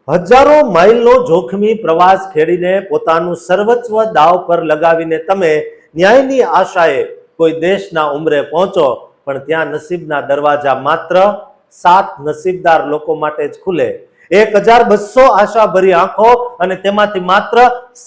હજારો માઇલનો જોખમી પ્રવાસ ખેડીને પોતાનું સર્વસ્વ દાવ પર લગાવીને તમે ન્યાયની આશાએ કોઈ દેશના ઉંબરે પહોંચો, પણ ત્યાં નસીબના દરવાજા માત્ર 7 નસીબદાર લોકો માટે જ ખુલે। 1200 આશાભરી આંખો અને તેમાંથી માત્ર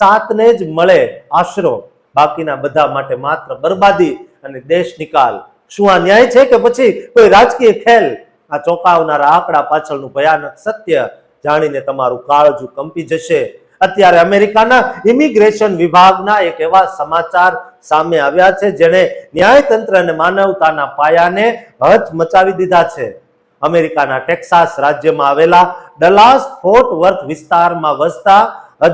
7ને જ મળે આશરો, બાકીના બધા માટે માત્ર બરબાદી અને દેશ નિકાલ। શું આ ન્યાય છે કે પછી કોઈ રાજકીય ખેલ? આ ચોંકાવનારા આંકડા પાછળનું ભયાનક સત્ય જાણીને તમારું કાળજું કંપી જશે। અત્યારે અમેરિકાના ઇમિગ્રેશન વિભાગના એક એવા સમાચાર સામે આવ્યા છે જેણે ન્યાયતંત્ર અને માનવતાના પાયાને હચમચાવી દીધા છે। અમેરિકાના ટેક્સાસ રાજ્યમાં આવેલા ડલાસ ફોર્ટ વર્થ વિસ્તારમાં વસતા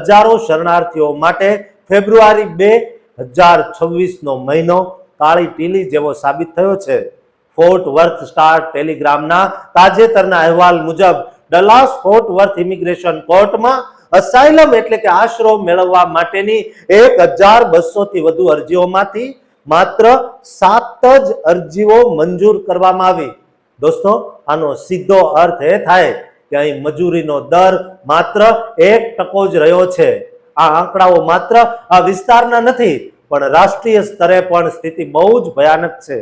હજારો શરણાર્થીઓ માટે ફેબ્રુઆરી 2026નો મહિનો કાળી ટીલી જેવો સાબિત થયો છે। ફોર્ટ વર્થ સ્ટાર ટેલિગ્રામના તાજેતરના અહેવાલ મુજબ ડલાસ ફોર્ટ વર્થ ઇમિગ્રેશન કોર્ટમાં અસાઇલમ એટલે કે આશરો મેળવવા માટેની 1200 થી વધુ અરજીઓમાંથી માત્ર 7 જ અરજીઓ મંજૂર કરવામાં આવી। દોસ્તો, આનો સીધો અર્થ એ થાય કે અહીં મજૂરીનો દર માત્ર 1% જ રહ્યો છે। આ આંકડાઓ માત્ર આ વિસ્તારના નથી, પણ રાષ્ટ્રીય સ્તરે પણ સ્થિતિ બહુ જ ભયાનક છે।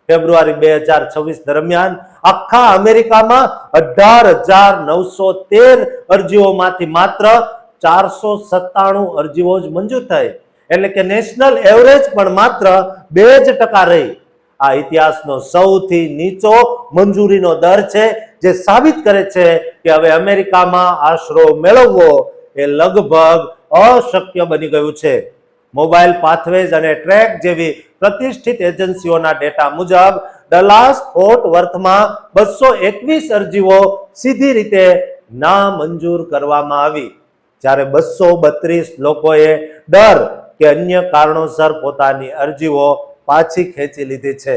ફેબ્રુઆરી 2026 દરમિયાન આખા અમેરિકામાં 18,913 અરજીઓમાંથી માત્ર 497 અરજીઓ જ મંજૂર થઈ, એટલે કે નેશનલ એવરેજ પણ માત્ર 2% રહી। આ ઇતિહાસનો સૌથી નીચો મંજૂરીનો દર છે, જે સાબિત કરે છે કે હવે અમેરિકામાં આશરો મેળવવો એ લગભગ અશક્ય બની ગયું છે। મોબાઈલ પાથવેઝ અને ટ્રેક જેવી પ્રતિષ્ઠિત એજન્સીઓના ડેટા મુજબ ડલાસ ફોર્ટ વર્થમાં 221 અરજીઓ સીધી રીતે નામંજૂર કરવામાં આવી, જ્યારે 232 લોકોએ ડર કે અન્ય કારણોસર પોતાની અરજીઓ પાછી ખેંચી લીધી છે।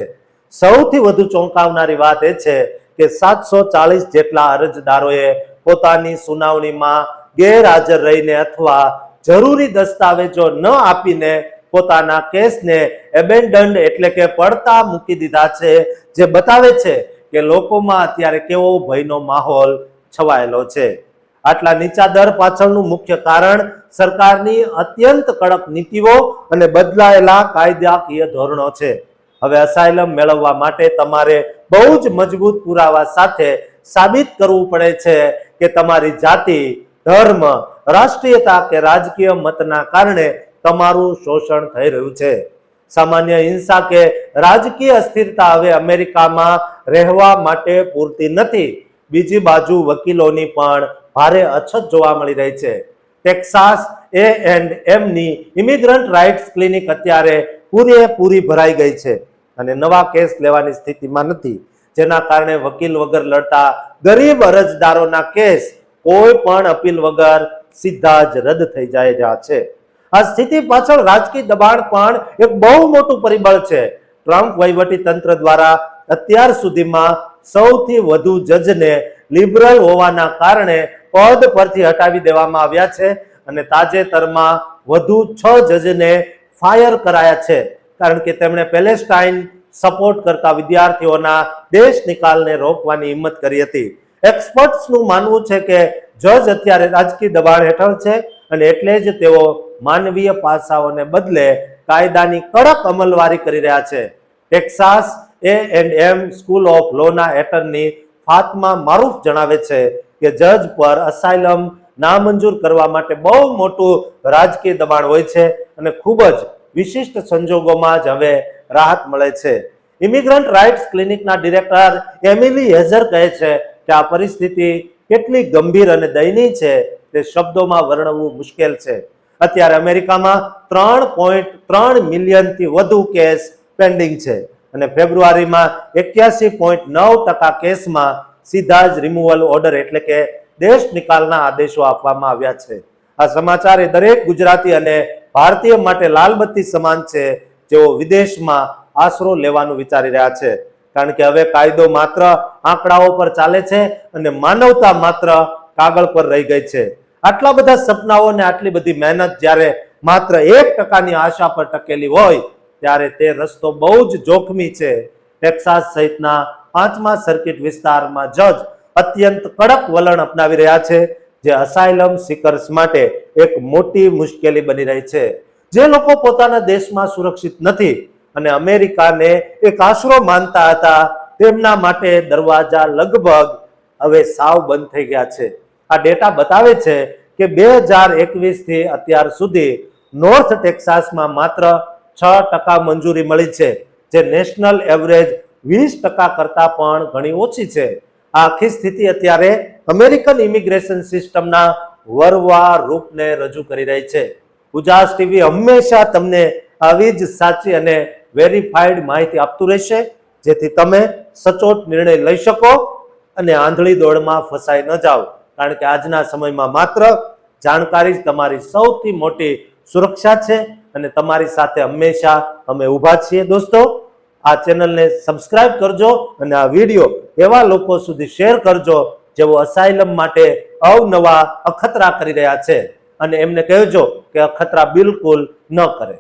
સૌથી વધુ ચોંકાવનારી વાત એ છે કે 740 જેટલા અરજદારોએ પોતાની સુનાવણીમાં ગેરહાજર રહીને અથવા જરૂરી દસ્તાવેજો ન આપીને પોતાના કેસને એબેન્ડન્ડ એટલે કે પડતા મૂકી દીધા છે, જે બતાવે છે કે લોકોમાં અત્યારે કેવો ભયનો માહોલ છવાયેલો છે। આટલા નીચા દર પાછળનું મુખ્ય કારણ સરકારની અત્યંત કડક નીતિઓ અને બદલાયેલા કાયદાકીય ધોરણો છે। હવે અસાઇલમ મેળવવા માટે તમારે બહુ જ મજબૂત પુરાવા સાથે સાબિત કરવું પડે છે કે તમારી જાતિ, ધર્મ, રાષ્ટ્રીયતા કે રાજકીય મતના કારણે તમારું શોષણ થઈ રહ્યું છે। સામાન્ય હિંસા કે રાજકીય અસ્થિરતા હવે અમેરિકામાં રહેવા માટે પૂરતી નથી। બીજી બાજુ વકીલોની પણ ભારે અછત જોવા મળી રહી છે। ટેક્સાસ A&Mની ઇમિગ્રન્ટ રાઇટ્સ ક્લિનિક અત્યારે પૂરેપૂરી ભરાઈ ગઈ છે અને નવા કેસ લેવાની સ્થિતિમાં નથી, જેના કારણે વકીલ વગર લડતા ગરીબ અરજદારોના કેસ કોઈ પણ અપીલ વગર સીધા જ રદ થઈ જાય રહ્યા છે। આ સ્થિતિ પાછળ રાજકીય દબાણ પણ એક બહુ મોટું પરિબળ છે। ટ્રમ્પ વહીવટી તંત્ર દ્વારા અત્યાર સુધીમાં સૌથી વધુ જજને લિબરલ હોવાના કારણે પદ પરથી હટાવી દેવામાં આવ્યા છે અને તાજેતરમાં વધુ 6 જજને ફાયર કરાયા છે, કારણ કે તેમણે પેલેસ્ટાઇન સપોર્ટ કરતા વિદ્યાર્થીઓના દેશ નિકાલને રોકવાની હિંમત કરી હતી। એક્સપર્ટ્સનું માનવું છે કે જજ અત્યારે રાજકીય દબાણ હેઠળ છે અને એટલે જ તેઓ માનવીય પાસાઓને બદલે કાયદાની કડક અમલવારી કરી રહ્યા છે। ટેક્સાસ A&M સ્કૂલ ઓફ લોના એટર્ની ફાતમા મારૂફ જણાવે છે કે જજ પર અસાઇલમ નામંજૂર કરવા માટે બહુ મોટું રાજકીય દબાણ હોય છે અને ખૂબ જ વિશિષ્ટ સંજોગોમાં જ હવે રાહત મળે છે। ઇમિગ્રન્ટ રાઇટ્સ ક્લિનિકના ડિરેક્ટર એમિલી હેઝર કહે છે કે આ પરિસ્થિતિ કેટલી ગંભીર અને દયનીય છે તે શબ્દોમાં વર્ણવવું મુશ્કેલ છે। અત્યારે અમેરિકામાં 3.3 મિલિયનથી વધુ કેસ પેન્ડિંગ છે અને ફેબ્રુઆરીમાં 81.9% કેસમાં સીધા જ રિમૂવલ ઓર્ડર એટલે કે દેશ નિકાલના આદેશો આપવામાં આવ્યા છે। આ સમાચાર એ દરેક ગુજરાતી અને ભારતીય માટે લાલબત્તી સમાન છે, જેઓ વિદેશમાં આશરો લેવાનું વિચારી રહ્યા છે, કારણ કે હવે કાયદો માત્ર આંકડાઓ પર ચાલે છે અને માનવતા માત્ર કાગળ પર રહી ગઈ છે। આટલા બધા સપનાઓ અને આટલી બધી મહેનત જ્યારે માત્ર 1%ની આશા પર ટકેલી હોય ત્યારે તે રસ્તો બહુ જ જોખમી છે। ટેક્સાસ સહિતના 5મા સર્કિટ વિસ્તારમાં જજ અત્યંત કડક વલણ અપનાવી રહ્યા છે। જે અસાયલમ સિકર્સ માટે એક મોટી મુશ્કેલી બની રહી છે. જે લોકો પોતાના દેશમાં સુરક્ષિત નથી અને અમેરિકાને એક આશરો માનતા હતા, તેમના માટે દરવાજા લગભગ હવે સાવ બંધ થઈ ગયા છે. આ ડેટા બતાવે છે કે 2021 થી અત્યાર સુધી નોર્થ ટેક્સાસમાં માત્ર 6% મંજૂરી મળી છે, જે નેશનલ એવરેજ 20% કરતા પણ ઘણી ઓછી છે. આ આખી સ્થિતિ અત્યારે અમેરિકન ઇમિગ્રેશન સિસ્ટમના વરવા રૂપને રજૂ કરી રહી છે. ઉજાસ ટીવી હંમેશા તમને આવી જ સાચી અને વેરીફાઈડ માહિતી આપતું રહેશે, જેથી તમે સચોટ નિર્ણય લઈ શકો અને આંધળી દોડમાં ફસાઈ ન જાઓ. કારણ કે આજના સમયમાં માત્ર જાણકારી જ તમારી સૌથી મોટી સુરક્ષા છે અને તમારી સાથે હંમેશા અમે ઊભા છીએ. દોસ્તો, આ ચેનલને સબસ્ક્રાઇબ કરજો અને આ વિડીયો એવા લોકો સુધી શેર કરજો જેઓ અસાયલમ માટે અવનવા અખતરા કરી રહ્યા છે, અને એમને કહેજો કે અખતરા બિલકુલ ન કરે.